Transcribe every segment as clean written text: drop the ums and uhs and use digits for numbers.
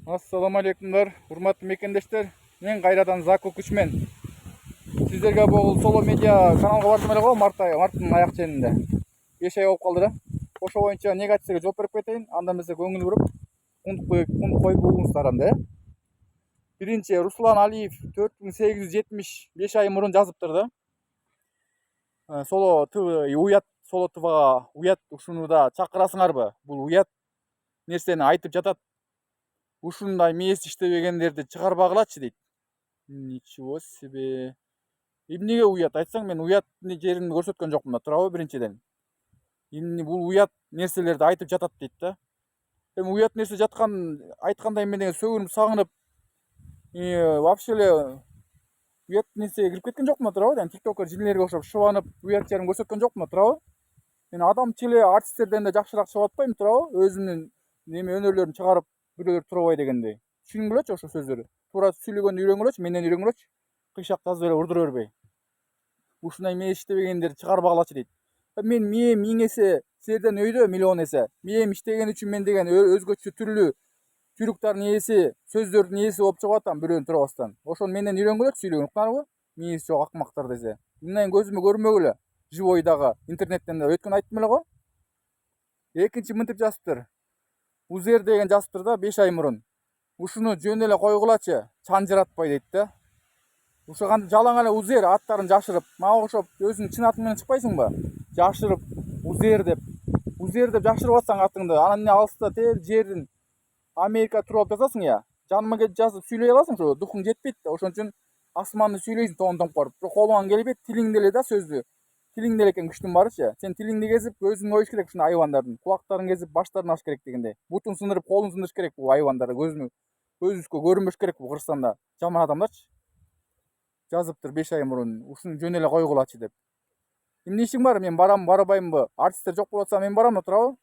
Assalamu alaikumlar, урматтуу мекендештер. Мен кайрадан Заку Күчмен. Сиздерге бул Соло медиа каналга бардым эле го марттын аяк ченинде. 5 ай болуп калды да. Ошо боюнча эмнеге айтсак жооп берип кетейин. Анда эмесе көңүл буруп, кунт коюп бугуңуздар анда. Биринчи Руслан Алиев 4870 5 ай мурун жазыптыр да. Соло ТВ уят Соло ТВга уят ушунуда чакырасыңарбы? Бул уят нерсени айтып жатат. Ушундай мээс иштебегендерди чыгарбагылачы дейт. Ничего себе. Эмнеге уят айтсаң, мен уят жерин көрсөткөн жокмун да, туурабы биринчиден. Эмне бул уят нерселерди айтып жатат дейт да. Эми уят нерсе жаткан айткандай мен деген сөгүнүп сагынып, вообще эле уят нерсеге кирип кеткен жокмун да, туурабы? Тиктокер жинлерге окшоп шубанып, уят жерин көрсөткөн жокмун да, туурабы? Мен адамчыл эле артисттерден да жакшыраак чыгып атпайбы, туурабы? Өзүмдүн неме өнөрлөрүн чыгарып бирөөлөр турабай дегендей. Түшүнгүлөчү ошо сөздөрдү. Туура сүйлөгөндү үйрөнгүлөчү, менден үйрөнгүлөчү. Кыйшак жазып эле урдура бербей. Ушундай мээс иштебегендерди чыгарбагылачы дейт. Мен мээм 1000 эсе силерден өйдө, миллион эсе. Мээм иштеген үчүн мен деген өзгөчө түрлүү тюрктардын ээси, сөздөрдүн ээси болуп чыгып атам бирөөнү турабастан. Ошону менден үйрөнгүлөчү сүйлөгөн, уктанабы? Мээси жок акмактар десе. Мындан көзүмө көрмөгүлө. Живойдагы интернеттен да өткөн айттым эле го. Экинчи мынтип жазыптыр. Узер деген жазыптыр да 5 ай мурун. Ушуну жөн эле койгулачы, чанжыратпай дейт да. Ушо кантип жалаң эле Узер аттарын жашырып, мага окшоп өзүң чын атың менен чыкпайсыңбы? Жашырып Узер деп жашырып атсаң атыңды, анан эмне алыста тел жердин Америка туруп алып жазасың я. Жаныма келип жазып сүйлөй аласың, ошо духуң жетпейт да. Ошон үчүн асманды сүйлөйсүң тоң коруп. Бирок колуңан келбейт, тилиңде эле да сөздү. Тилиңде экен күчтүн барычы. Сен тилиңди кезип, көзүңдү оюш керек ушундай айбандардын. Кулактарын кезип, баштарын аш керек дегендей. Бутун сындырып, колун сындырыш керек бул айбандар. Көзүбүзгө көрүнбөш керек бул Кыргызстанда. Жаман адамдарчы. Жазыптыр 5 ай мурун. Ушуну жөн эле койгулачы деп. Эмне ишиң бар? Мен барам, барбаймынбы? Артисттер жок болуп атса мен барам да, туурабы?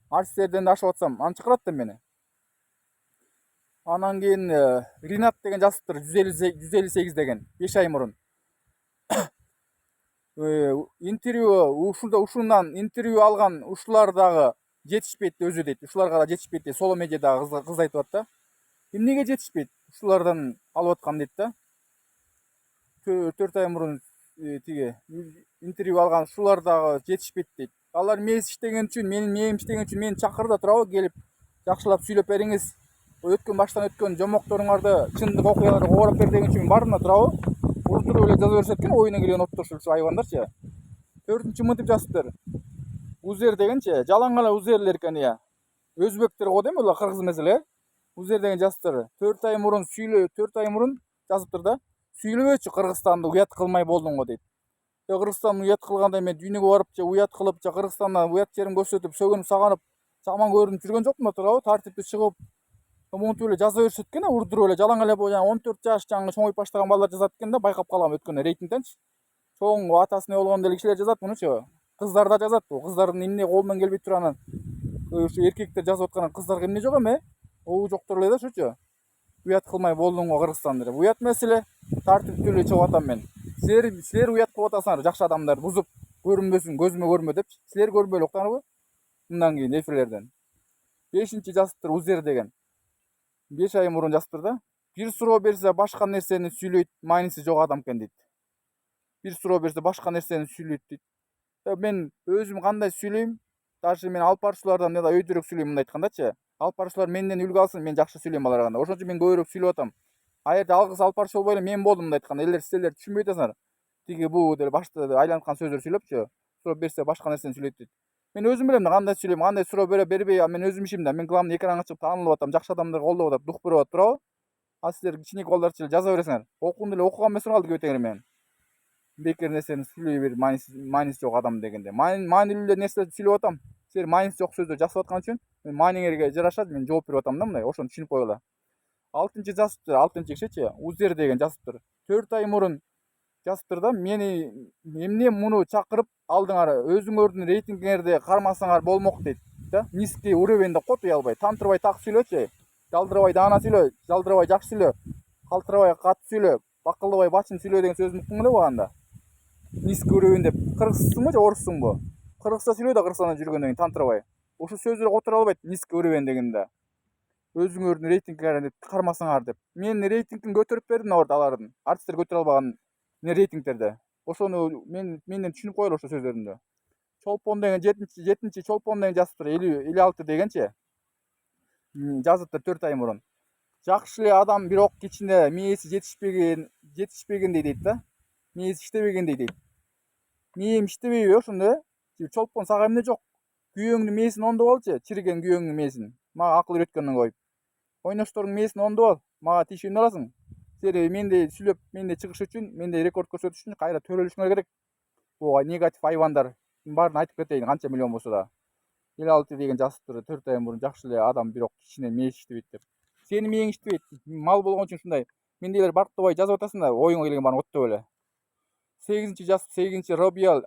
Артисттерден да ашып атсам, аны чакырат да мени. Анан кийин Ринат деген жазыптыр 158 деген 5 ай мурун. Интервью ушундан интервью алган ушулар дагы жетишпейт өзү дейт. Ушуларга да жетишпейт дейт. Соло медиадагы кыз айтып атат да. Эмнеге жетишпейт? Ушулардан алып аткан дейт да. 4 ай мурун тиги интервью алган ушулар дагы жетишпейт дейт. Алар мээс иштеген үчүн, менин мээм иштеген үчүн мени чакырды, туурабы? Келип жакшылап сүйлөп бериңиз. Баштан өткөн жомокторуңарды, чындык окуяларды коборап бер деген үчүн бардым да, туурабы? Урдуруп эле жаза беришет экен, оюна келген оттошул ушу айбандарчы. 4-нчү мынтип жазыптыр. Узер дегенчи, жалаң эле узерлер экен я. Өзбектер го дейм, улар кыргыз эмес эле. Узер деген жазыптыр. 4 ай мурун 4 ай мурун жазыптыр да. Сүйлөбөчү Кыргызстанды уят кылмай болдуң го дейт. Кыргызстан уят кылгандай мен дүйнөгө барып, уят кылып, Кыргызстандан уят жерин көрсөтүп, сөгүнүп саганып, жаман көрүнүп жүргөн жокмун да, туурабы? Тартиптүү чыгып, монтип эле жаза беришет экен, урдуруп эле жалаң эле 14 жаш жаңы чоңоюп баштаган балдар жазат экен да, байкап калам өткөндө рейтингденчи. Чоң атасы эмне болгон деле кишилер жазат мунучу. Кыздар да жазат. Кыздардын эмне колунан келбей турганын, ушу эркектер жазып атканын кыздарга эмне жок эме? Обу жоктор эле да ушучу. Уят кылмай болдуң го Кыргызстанда деп. Уят эмес эле, тартиптүү чыгып атам мен. Силер уят кылып атасыңар, жакшы адамдар бузуп көрүнбөсүн, көзүмө көрмө депчи. Силер көрбөй эле уктанабы? Мындан кийин эфирлерден. 5-нчи жазыптыр Узер деген. 5 ай мурун жазыптыр да. Бир суроо берсе башка нерсени сүйлөйт, мааниси жок адам экен дейт. Бир суроо берсе башка нерсени сүйлөйт дейт. Мен өзүм кандай сүйлөйм? Даже мен алып баруучулардан да өйдөрөөк сүйлөйм мындай айткандачы. Алып баруучулар менден үлгү алсын, мен жакшы сүйлөйм аларга. Ошон үчүн мен көбүрөөк сүйлөп атам. Аерде алгыс алып баруучу болбой эле мен болдум мындай айтканда. Силер түшүнбөй атасыңар. Тиги бу деп башта айланткан сөздөр сүйлөпчү. Суроо берсе башка нерсени сүйлөйт дейт. Мен өзүм билем да кандай сүйлөйм, кандай суроо бербей, мен өзүм ишим да. Мен главный экранга чыгып таанылып атам, жакшы адамдарды колдоп атып, дух берип атып турабы? А силер кичинекей балдарча эле жаза бересиңер. Окуунду эле окуган эмесмин калды кебетеңер мен. Бекер нерсени сүйлөй бер, мааниси жок адам дегенде. Маанилүү нерселерди сүйлөп атам. Силер мааниси жок сөздөрдү жазып аткан үчүн мен мааниңерге жараша мен жооп берип атам да мындай. Ошону түшүнүп койгула. 6-нчы жазыптыр, 6-нчы кишичи Узер деген жазыптыр. 4 ай мурун жазыптыр да. Мени эмне муну чакырып алдыңар? Өзүңөрдүн рейтингиңерди кармасаңар болмок дейт да. Низкий уровеньде кот уялбай, тантырбай так сүйлөчү. Жалдырабай даана сүйлө, жалдырабай жакшы сүйлө, калтырабай катуу сүйлө, бакылдабай бачын сүйлө деген сөздүн уктуң эле баганда. Низкий уровень деп. Кыргызсыңбы же оруссуңбу? Кыргызча сүйлөй да Кыргызстанда жүргөндөн кийин тантырбай. Ушул сөздүр которо албайт низкий уровень дегенде. өзүңөрдүн рейтингиңерди кармасаңар деп. Мен рейтингин көтөрүп бердим орда алардын. Артисттер көтөрө албаган рейтингтерди. Ошону менден түшүнүп койгула ошо сөздөрүмдү. Чолпон деген 7-чи Чолпон деген жазыптыр 56 дегенчи. Жазыптыр 4 ай мурун. Жакшы эле адам, бирок кичине мээси жетишпегендей дейт да. Мээси иштебегендей дейт. Мээм иштебейби ошондо? Чолпон сага эмне жок? Күйөөңдүн мээсин оңдоп алчы, чириген күйөөңдүн мээсин. Мага акыл үйрөткөндөн коюп. Ойношторуңдун мээсин оңдоп ал, мага тийише эмне аласың? Силер мендей сүйлөп, мендей чыгыш үчүн, мендей рекорд көрсөтүш үчүн кайра төрөлүшүңөр керек. Ооба негатив айбандар. Баарын айтып кетейин, канча миллион болсо да. 56 деген жазыптыр 4 ай мурун жакшы эле адам, бирок кичине мээси иштебейт деп. Сенин мээң иштебейт. Мал болгон үчүн ушундай мендейлер барктабай жазып атасың да, оюңа келген баарын оттоп эле. 8-чи Робиал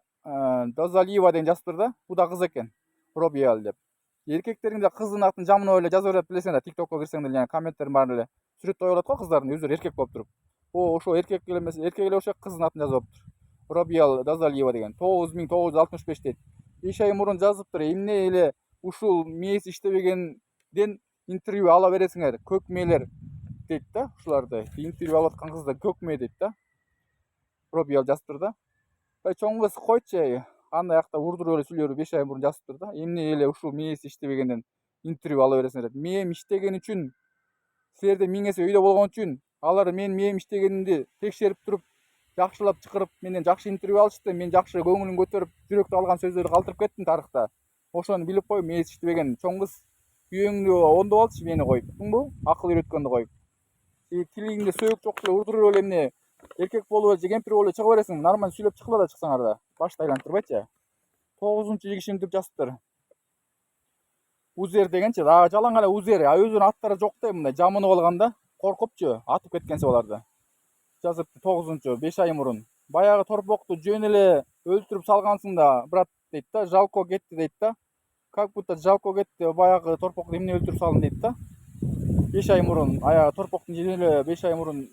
Дозалиева деген жазыптыр да. Бу да кыз экен. Робиал деп. Эркектериң да кыздын атын жамынап эле жазып берет билесиңер да, TikTokко кирсең деле комменттердин баарын эле сүрөт коюп алат го кыздардын, өздөрү эркек болуп туруп. Ошо эркек эле эмес, эркек эле болуш керек, кыздын атын жазып алыптыр. Робиал Дозалиева деген 9965 дейт. 5 ай мурун жазыптыр. Эмне эле ушул мээси иштебегенден интервью ала бересиңер, көк мээлер дейт да. Ушуларды интервью алып аткан кыздар көк мээ дейт да. Робиал жазыптыр да. Чоң кыз койчу, андай акта урдуруп эле сүйлөбүр 5 ай мурун жазыптыр да. Эмне эле ушул мээси иштебегенден интервью ала бересиңер деп. Мээм иштеген үчүн, силерде миңесе үйдө болгон үчүн, алар менин мээм иштегенимди текшерип туруп, жакшылап чакырып, менден жакшы интервью алышты. Мен жакшы көңүлүн көтөрүп, жүрөктү алган сөздөрдү калтырып кеттим тарыхта. Ошону билип кой, мээси иштебеген чоң кыз. Күйөөңдү оңдоп алчы мени коюп. Туңбу? Акыл үйрөткөндү коюп. Тилиңде сөйүк жок эле урдуруп эле эмне эркек болуп эле же кемпир болуп эле чыга бересиң. Нормально сүйлөп чыккыла да чыксаңар да. Башты айлантырбайчы. 9-чу деп жазыптыр. Узер дегенчи, жалаң эле Узер, өзүнүн аттары жок да, мындай жамынып алганда, коркупчу, атып кеткенсе аларды. Жазыпты 9-чу 5 ай мурун. Баягы торпокту жөн эле өлтүрүп салгансың да, брат дейт да, жалко кетти дейт да. Как будто жалко кетти, баягы торпокту эмне өлтүрүп салдым дейт да. 5 ай мурун, аягы торпоктун жөн эле 5 ай мурун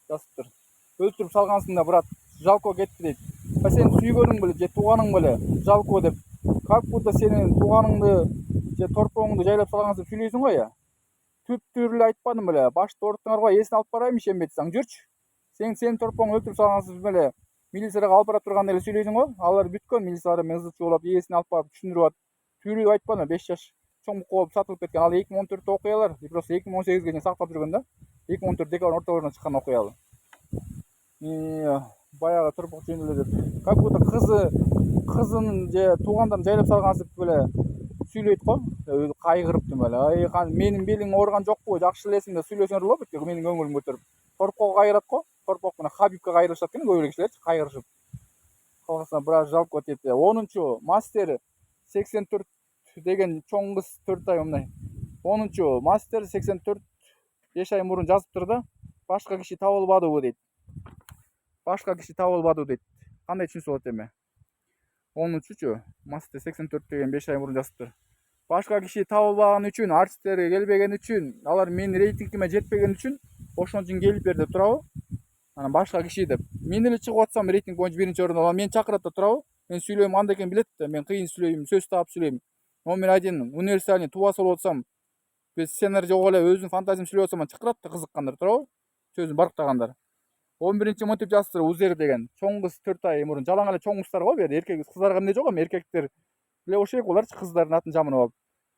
жазыптыр. Өлтүрүп салгансың да, брат, жалко кетти дейт. Сен сүйгөнүң беле же тууганың беле жалко деп, как будто сенин тууганыңды же торпоңду жайлап салгансың деп сүйлөйсүң го я. Түп эле айтпадым беле, башты ооруттуңар го, эсин алып барайын ишенбей атсаң, жүрчү. Сенин торпоң өлтүрүп салгансың беле, милицияга алып бара турганда эле сүйлөйсүң го. Алар бүткөн, милициялар менен ызы чуу болуп, эсин алып барып түшүндүрүп атып, түйрүп айтпадым, 5 жаш чоң бука болуп сатылып кеткен. Ал 2014 окуялар, просто 2018ге чейин сактап жүргөн да. 2014 декабрь ортолорунда чыккан окуя ал. Баягы торпок жөн эле деп, как будто кызын же туугандарын жайлап салгансып беле сүйлөйт го. Кайгырыптым эле. Ай, менин белиң ооруган жокпу? Жакшы элесиң деп сүйлөсөңөр болот бүткө, менин көңүлүм көтөрүп. Торпокко кайрат го. Торпок менен Хабибке кайрылышат экен көп эле кишилерчи, кайгырышып. Калгаса бираз жалко дейт. 10-чу Мастер 84 деген чоң кыз 4 ай мындай. 10-чу Мастер 84 5 ай мурун жазыптыр да. Башка киши табылбадыбы дейт. Башка киши табылбады дейт. Кандай түшүнсө болот эми? 10-чу Мастер 84 деген 5 ай мурун жазыптыр. Башка киши табылбаган үчүн, артисттер келбеген үчүн, алар менин рейтингиме жетпеген үчүн, ошон үчүн келип бер деп турабы? Анан башка киши деп. Мен эле чыгып атсам рейтинг боюнча 1-чи орунда, алар мени чакырат да турабы? Мен сүйлөйм кандай экенин билет да, мен кыйын сүйлөйм, сөз таап сүйлөйм. Номер 1 универсальный тубасы болуп атсам, сценарий жок эле өзүнүн фантазиям сүйлөп атсам, чакырат да кызыккандар турабы? Сөзүн барктагандар. 11-чи монтип жазыптыр Узер деген чоң кыз 4 ай мурун. Жалаң эле чоң кыздар го бу жерде, эркек кыздарга эмне жок эми, эркектер эле болуш керек буларчы, кыздардын атын жамынып алып.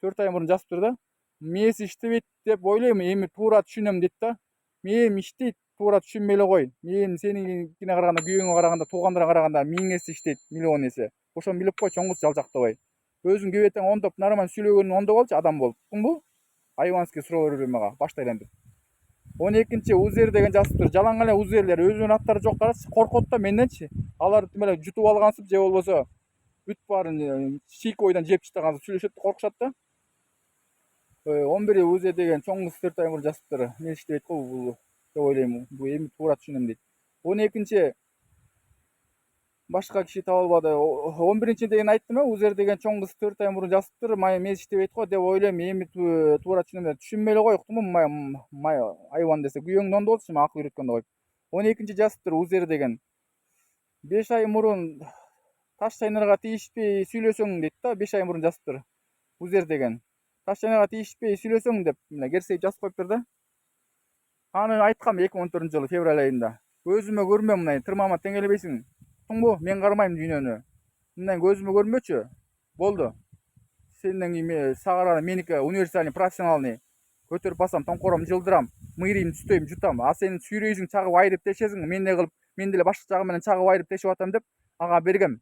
4 ай мурун жазыптыр да. Мээси иштебейт деп ойлойм, эми туура түшүнөм дейт да. Мээм иштейт, туура түшүнбөй эле кой. Мээм сениңкине караганда, күйөөңө караганда, туугандарга караганда 1000 эсе иштейт, миллион эсе. Ошону билип кой, чоң кыз жалжактабай. Өзүң кебетең оңдоп, нормально сүйлөгөнүн оңдоп алчы адам болуп. Туңбу? Айванский суроо бербей мага, башты айлантып. 12-чи Узер деген жазыптыр. Жалаң эле Узерлер, өзүнүн аттары жок, карачы, коркот да менденчи. Алар тим эле жутуп алгансып, же болбосо бүт баарын чийки ойдан жеп таштагансып сүйлөшөт, коркушат да. 11 Узер деген чоң кыз 4 ай мурун жазыптыр. Мен иштебейт го бул деп ойлойм. Бу эми туура түшүнөм дейт. 12-чи башка киши табылбады. 11-чи деген айттым Узер деген чоң кыз 4 ай мурун жазыптыр. Мен иштебейт го деп ойлойм, эми туура түшүнөм. Түшүнбөй эле коюктумбу, айван десе. Күйөөңдү оңдоп алчы, акыл үйрөткөндү коюп. 12-чи жазыптыр Узер деген 5 ай мурун таш чайнарга тийишпей сүйлөсөң дейт да, 5 ай мурун жазыптыр Узер деген. Taşyanaga тийишпей сүйлөсөң деп мына керсейип жазып коюптур да. Аны айткам 2014 жылы февраль айында. Көзүмө көрмө мындай тырмама теңелбейсиң. Уктуңбу? Мен кармайм дүйнөнү. Мындай көзүмө көрмөчү. Болду. Сенден кийин сага меники универсальный профессиональный көтөрүп басам, тоңкором жылдырам, мыйрыйымды түтөйм, жутам. А сен сүйрөйсүң, чагып айрып тешесиң, мендей кылып, мен деле башка жагы менен чагып айрып тешип атам деп ага бергем.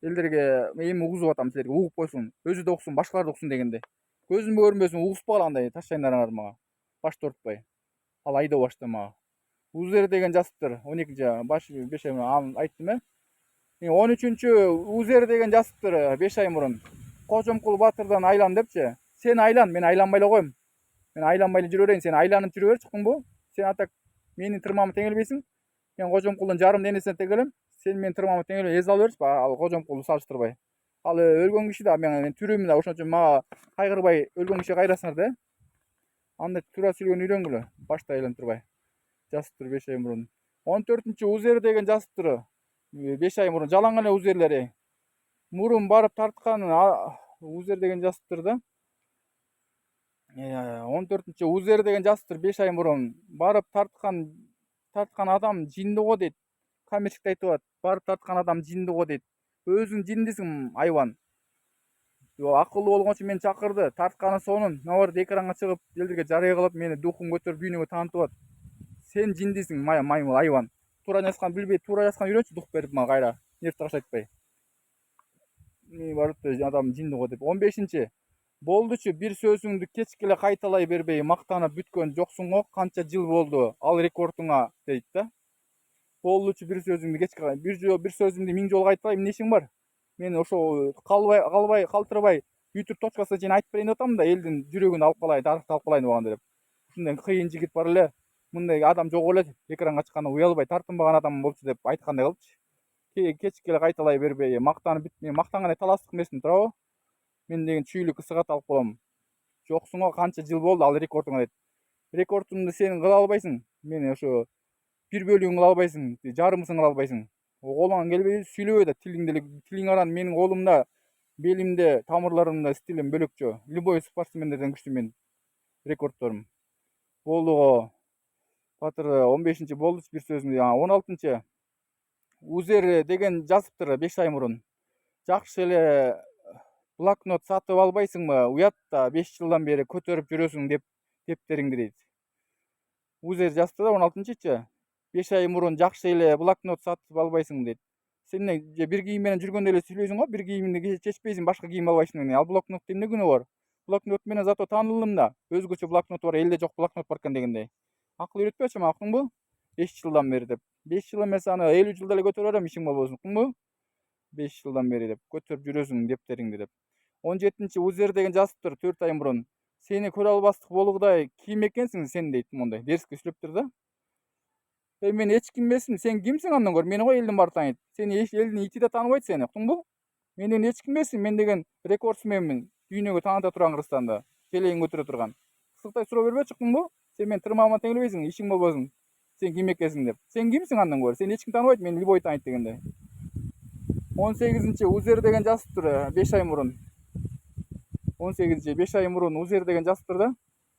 Элдерге эми угузуп атам, силерге угуп койсун, өзү да уксун, башкалар да уксун дегенде. Көзүмө көрмөсүң, угуспагыла андай таштайндар мага. Баш тартпай. Ал айдоо башта мага. Узер деген жазыптыр. 12 баш 5 ай мурун айттым э. 13 Узер деген жазыптыр 5 ай мурун. Кожомкул Батырдан айлан депчи. Сен айлан, мен айланбай эле коем. Мен айланбай эле жүрө берейин, сен айланып жүрө бер, чуктуңбу? Сен атак менин тырмамы теңелбейсиң. Мен Кожомкулдун жарым денесине теңелем. Сен менин тырмамы теңелбей эзе алып берчи, ал Кожомкулду салыштырбай. Ал өлгөн киши да мен түрүмүн да ошон үчүн мага кайгырбай өлгөн кишиге кайрасыңар да. Андай туура сүйлөгөнү үйрөнгүлө, башта айлантырбай. Жазыптыр 5 ай мурун. 14 Узер деген жазыптыр 5 ай мурун. Жалаң эле узерлери. Мурун барып тарткан Узер деген жазыптыр да. 14 Узер деген жазыптыр 5 ай мурун. Барып тарткан адам жиндого дейт. Камерчикте айтып атат. Барып тарткан адам жиндого дейт. Өзүң жиндисиң айван. Акыллуу болгон үчүн мени чакырды. Тартканы сонун. Набарды экранга чыгып, элдерге жарыя кылып, мени духун көтөрүп дүйнөгө таанытып атат. Сен жиндисиң, маймыл айван. Туура жазган билбей, туура жазган үйрөнчү дух берип мага кайра. Нерв таш айтпай. Барып адам жиндого деп. 15 Болдучу, бир сөзүңдү кечке эле кайталай бербей мактанып бүткөн жоксуң го, канча жыл болду ал рекордуңа дейт да. Болдучу, бир сөзүңдү кечке бир сөзүмдү 1000 жолу кайталай, эмне ишиң бар? Мен ошо калтырбай YouTube точкасына чейин айтып берейин деп атам да, элдин жүрөгүн алып калайын, тарыхты алып калайын дегенде деп. Ушундай кыйын жигит бар эле. Мындай адам жок эле, экранга чыкканда уялбай тартынбаган адам болчу деп айткандай кылчу. Кечке эле кайталай бербей мактанып мен мактангандай таластык эмесмин, туурабы? Мен деген чүйлүк ысыгат алып коем. Жоксуң го, канча жыл болду ал рекордуңа дейт. Рекордумду сен кыла албайсың. Мени ошо 1/4 кыла албайсың, жарымысын кыла албайсың. Колуңан келбейби? Сүйлөбөй да, тилиң аран менин колумда, белимде, тамырларымда стилим бөлөкчө. Любой спортсмендерден күчтүү мен рекордторум. Болду го. Батыр 15 болдучу бир сөзүңдү. 16 Узер деген жазыптыр 5 ай мурун. Жакшы эле блокнот сатып албайсыңбы? Уят да 5 жылдан бери көтөрүп жүрөсүң дептериңди дейт. Узер жазды да 16-чы. 5 ай мурун жакшы эле блокнот сатып албайсың дейт. Сен бир кийим менен жүргөндө эле сүйлөйсүң го, бир кийимди чечпейсиң, башка кийим албайсың деген. Ал блокнотто эмне күнөө бар? Блокнот менен зато таанылдым да. Өзгөчө блокнот бар, элде жок блокнот бар экен дегендей. Акыл үйрөтпөчү мага, уктуңбу? 5 жылдан бери деп. 5 жыл эмес, аны 50 жылда эле көтөрө берем, ишиң болбосун, уктуңбу? 5 жылдан бери деп көтөрүп жүрөсүң дептериңди деп. 17 Узер деген жазыптыр 4 ай мурун. Сени көрө албастык болгудай ким экенсиң сен дейт, мондай дерске сүйлөптүр да. Мен эч ким эмесмин, сен кимсиң андан көрө? Мени го элдин баары тааныйт. Сени элдин ити да тааныбайт сени, уктуңбу? Мен деген эч ким эмесмин, мен деген рекордсменмин. Дүйнөгө тааныта турган Кыргызстанда, желегин көтөрө турган. Кысыктай суроо бербечи, уктуңбу? Сен менин тырмагыма теңелбейсиң, ишиң болбосун. Сен ким экенсиң деп. Сен кимсиң андан көрө? Сени эч ким тааныбайт, мени любой тааныйт дегендей. 18 Узер деген жазыптыр 5 ай мурун. 18 5 ай мурун Узер деген жазыптыр да.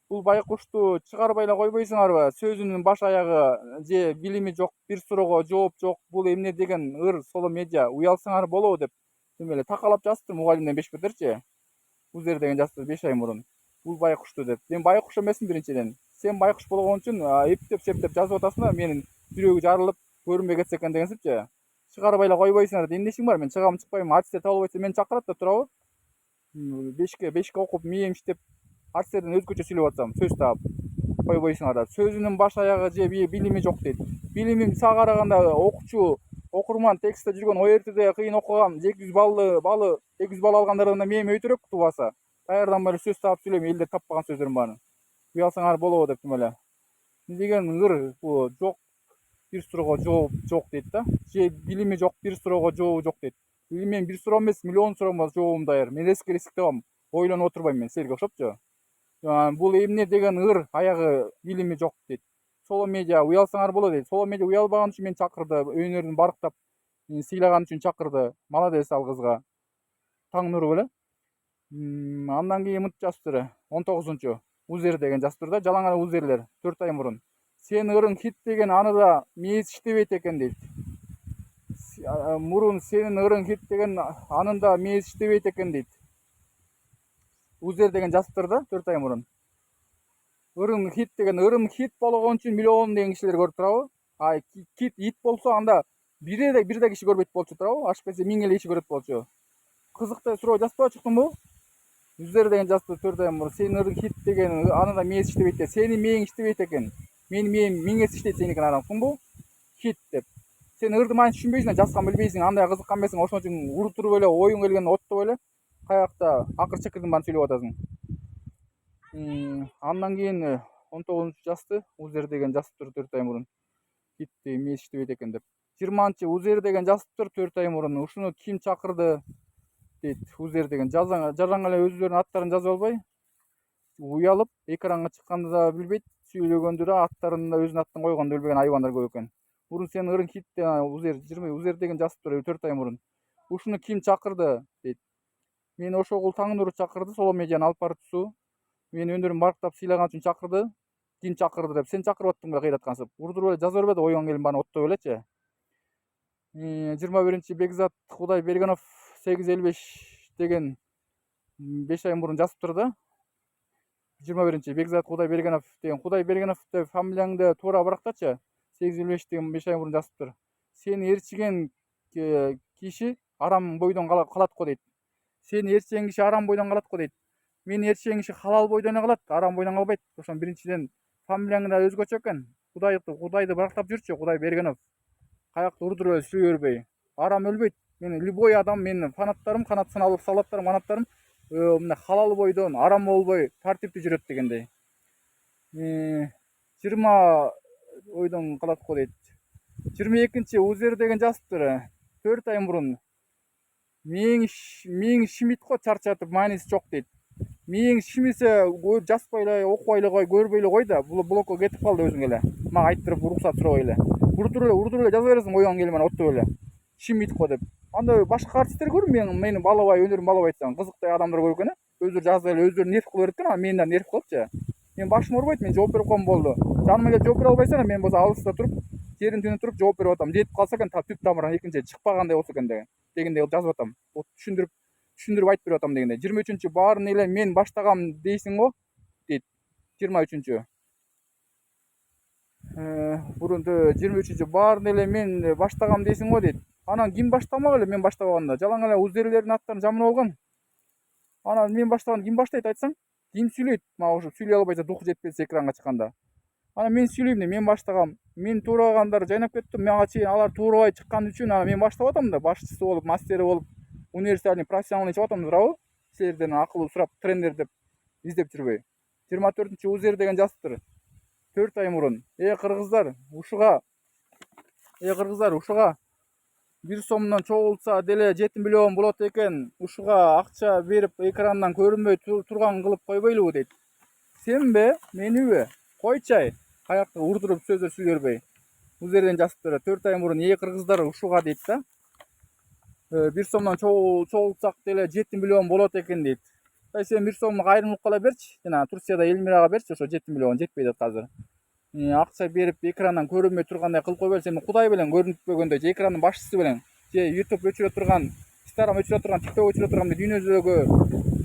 Бул байкушту чыгарбай эле койбойсуңарбы? Сөзүнүн баш аягы же билими жок, бир суроого жооп жок, бул эмне деген ыр соло медиа, уялсаңар болобу деп эле такалап жазыптыр мугалимден бешбетерчи. Узер деген жазыптыр 5 ай мурун. Бул байкушту деп. Мен байкуш эмесмин биринчиден. Сен байкуш болгон үчүн эптеп септеп жазып атасың да, менин жүрөгү жарылып көрүнбөй кетсе экен дегенсипчи. Чыгарбай эле койбойсуңар, эмне ишиң бар? Мен чыгам чыкпайм, артисттер таап албайса мени чакырат да, туурабы? Бешке окуп, мээм иштеп, артисттерден өзгөчө сүйлөп атсам, сөз таап койбойсуңар да. Сөзүнүн баш аягы же билими жок дейт. Билимим сага караганда окуучу, окурман, текстте жүргөн, ой эртеде кыйын окуган, 200 балл алгандардан да мээм өйдөрөөк тубаса. Даярданбай эле сөз таап сүйлөйм, элдер таппаган сөздөрдүн баарын. Уялсаңар болобу деп эле. Эмне деген ыр бул жок, бир суроого жооп жок дейт да. Же билими жок, бир суроого жообу жок дейт. Мен бир суроо эмес, миллион суроомо жообум даяр. Мен эскерисик табам, ойлонуп отурбайм мен, силерге окшопчу. Бул эмне деген ыр, аягы билими жок дейт. Соло медиа уялсаңар болот дейт. Соло медиа уялбаган үчүн мени чакырды, өнөрүн барктап сыйлаган үчүн чакырды. Молодец ал кызга. Таң нуру беле. Андан кийин мынтип жазыптыр. 19-чу Узер деген жазыптыр да, жалаң эле Узерлер 4 ай мурун. Сен ырың хит деген анында мээси иштебейт экен дейт. Мурун сенин ырың хит деген анында мээси иштебейт экен дейт. Узер деген жазыптыр да 4 ай мурун. Ырым хит деген ырым хит болгон үчүн миллион деген кишилер көрүп турабы? А хит ит болсо анда бир да киши көрбөйт болчу турабы? Ашып кетсе 1000 эле киши көрөт болчу. Кызыктай суроо жазбай чыктыңбы? Узер деген жазыптыр 4 ай мурун. Сенин ырың хит деген анында мээси иштебейт деп. Сенин мээң иштебейт экен. Менин мээм миңеси иштейт сеники анан кумбу? Хит деп. Сен ырды майын түшүнбөйсүң, жазган билбейсиң, андай кызыккан эмесиң, ошон үчүн уруп туруп эле оюң келген оттоп эле каякта акыр чекирдин баарын сүйлөп атасың. Андан кийин 19-чу жазды, Узер деген жазыптыр 4 ай мурун. Хит мээси иштебейт экен деп. 20-чы Узер деген жазыптыр 4 ай мурун. Ушуну ким чакырды дейт. Узер деген жараң эле өздөрүнүн аттарын жазып албай, уялып экранга чыкканды да билбейт, сүйлөгөндү да аттарын да өзүнүн атын койгонду билбеген айбандар көп экен. Мурун сенин ырың хит Узер деген жазыптыр 4 ай мурун. Ушуну ким чакырды дейт. Мени Ошогул Таңнуру чакырды, Соло медианы алып барып турсу. Мени өнөрүмдү барктап сыйлаган үчүн чакырды. Ким чакырды деп. Сен чакырып аттыңбы кыйраткансып? Урдуруп эле жаза бербеди оюңан келген баарын оттоп элечи. 21-чи Бекзат Кудайбергенов 855 деген 5 ай мурун жазыптыр да. 21-чи Бекзат Кудайбергенов деген Кудайбергенов деп фамилияңды туура барактачы. 855 деген 5 ай мурун жазыптыр. Сени ээрчиген киши арам бойдон калат го дейт. Сени ээрчиген киши арам бойдон калат го дейт. Мени ээрчиген киши халал бойдон эле калат, арам бойдон калбайт. Ошон биринчиден фамилияң да өзгөчө экен. Кудайды барактап жүрчү, Кудайбергенов. Каякта урдуруп эле сүйлөй бербей. Арам өлбөйт. Мени любой адам, менин фанаттарым, канат сыналып салаттарым, манаттарым мына халал бойдон, арам болбой, тартиптүү жүрөт дегендей. 20 ойдон калат го дейт. 22-чи Узер деген жазыптыр 4 ай мурун. Мээң шимит го чарчатып, мааниси жок дейт. Мээң шимисе жазбай эле, окубай эле кой, көрбөй эле кой да, блокко кетип калды өзүң эле. Мага айттырып уруксат сурабай эле. Урдуруп эле жаза бересиң оюңан келген оттоп эле. Шимит го деп. Анда башка артисттер көр, мени баалабай, өнөрүм баалабайт десең, кызыктай адамдар көп экен, өздөрү жазып эле, өздөрү нерв кыла берет экен, анан мени да нерв кылыпчы. Мен башым оорубайт, мен жооп берип койгом болду. Жаныма келип жооп бере албайсың, мен болсо алыста туруп, жерин түнү туруп жооп берип атам. Жетип калса экен, түп тамырынан экинчи чыкпагандай болсо экен дегендей кылып жазып атам. Түшүндүрүп айтып берип атам дегендей. 23-чү баарын эле мен баштагам дейсиң го дейт. 23-чү. Бурун 23-чү баарын эле мен баштагам дейсиң го дейт. Анан ким баштамак эле мен баштабаганда? Жалаң эле Узерлердин аттарын жамырап алган. Анан мен баштаган ким баштайт айтсаң? Ким сүйлөйт? Мага ошо сүйлөй албайса, духу жетпесе экранга чыкканда. Анан мен сүйлөйм да, мен баштагам. Мен туурагандары жайнап кетти. Мага чейин алар туурабай чыккан үчүн анан мен баштап атам да, башчысы болуп, мастери болуп, универсальный профессиональный чыгып атам, туурабы? Силерден акыл сурап, трендер деп издеп жүрбөй. 24-чү Узер деген жазыптыр 4 ай мурун. Кыргыздар, ушуга бир сомдон чогултса деле 7 миллион болот экен. Ушуга акча берип экрандан көрүнбөй турган кылып койбойлубу дейт. Сенбе, мениби? Койчай. Каякта урдуруп сөздөр сүйлөбөй. Узерден жазыптыр 4 ай мурун. Кыргыздар, ушуга дейт да. Бир сомдон чогултсак деле 7 миллион болот экен дейт. Сен бир сомду кайрымдуулукка кыла берчи. Жана Турцияда Эльмирага берчи, ошо 7 миллион жетпей атат азыр. Акча берип экрандан көрүнбөй тургандай кылып койбой, сен Кудай менен көрүнбөгөндөй, же экрандын башчысы менен, же YouTube өчүрө турган, Instagram өчүрө турган, TikTok өчүрө турган дүйнө жүзүндөгү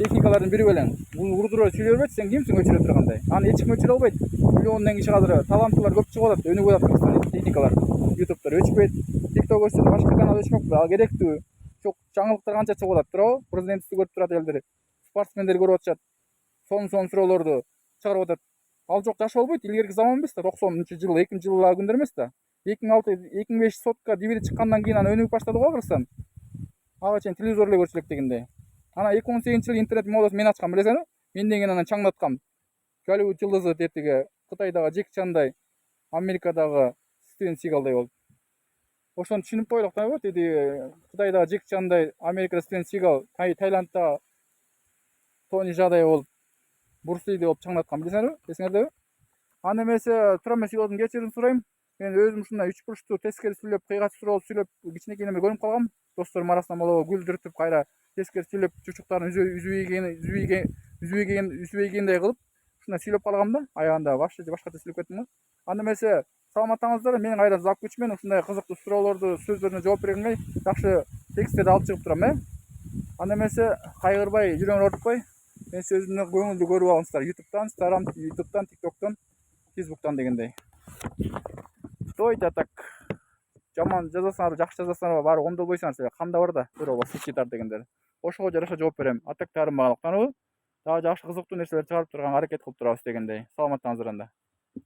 техникалардын бири белең. Урдуруп сүйлөй бербечи, сен кимсиң өчүрө тургандай? Аны эч ким өчүрө албайт. Миллиондон киши азыр таланттуулар көп чыгып атат, өнүгүп атат Кыргызстан техникалар. YouTube'дар өчпөйт, TikTok өчсө башка канал өчмөкпү. Ал керектүү. Чок жаңылыктар канча чыгып атат туурабы? Президентти көрүп турат элдер, спортсмендер көрүп атышат. Сонун суроолорду чыгарып атат. Ал жок жашап албайт. Илгерки заман эмес да, 90-жыл, 2000-жылдагы күндөр эмес да. 2006, 2005 сотка DVD чыккандан кийин аны өнүгүп баштады го Кыргызстан. Ага чейин телевизор эле көрчү элек дегендей. Анан 2018-жылы интернет модасы мен ачкам, билесиңби? Менден кийин анан чаңдаткам. Голливуд жылдызы тетиги, Кытайдагы Джеки Чандай, Америкадагы Стивен Сигалдай болуп. Ошону түшүнүп коелук да, тетиги Кытайдагы Джеки Чандай, Америкада Стивен Сигал, Таиландда Тони Жадай болуп, Бурс Ли болуп чаңдаткан, билесиңерби? Эсиңердеби? Аны эмесе, тура мен силерден кечирим сурайм. мен өзүм ушундай үч бурчтуу тескери сүйлөп кыйгач суроолуп сүйлөп кичинекей неме көрүнүп калгам. Досторум арасынан могу күлдүртүп кайра тескери сүйлөп чучуктарын үзбөйгендей кылып ушундай сүйлөп калгам да, аягында вообще башкача сүйлөп кеттим го. Анда эмесе саламатсыңарбыздарбы? Менин кайра зап күчүмен ушундай кызыктуу суроолорду сөздөрүнө жооп бергенге жакшы тексттерди алып чыгып турам Анда эмесе кайгырбай, жүрөгүңөр оорутпай, мен сөзүмдү көңүлдүү көрүп алыңыздар. ютубтан, тиктоктон, фейсбуктан дегендей. Стойте, а так жаман жазасыңарбы, жакшы жазасыңарбы, баары оңдолбойсуңар силер. Кандай бар да, бир ооба сычитар дегендер. Ошого жараша жооп берем. А так таарынбаган уктаныбы? Дагы жакшы кызыктуу нерселер чыгарып турганга аракет кылып турабыз дегендей. Саламаттаңыздар анда.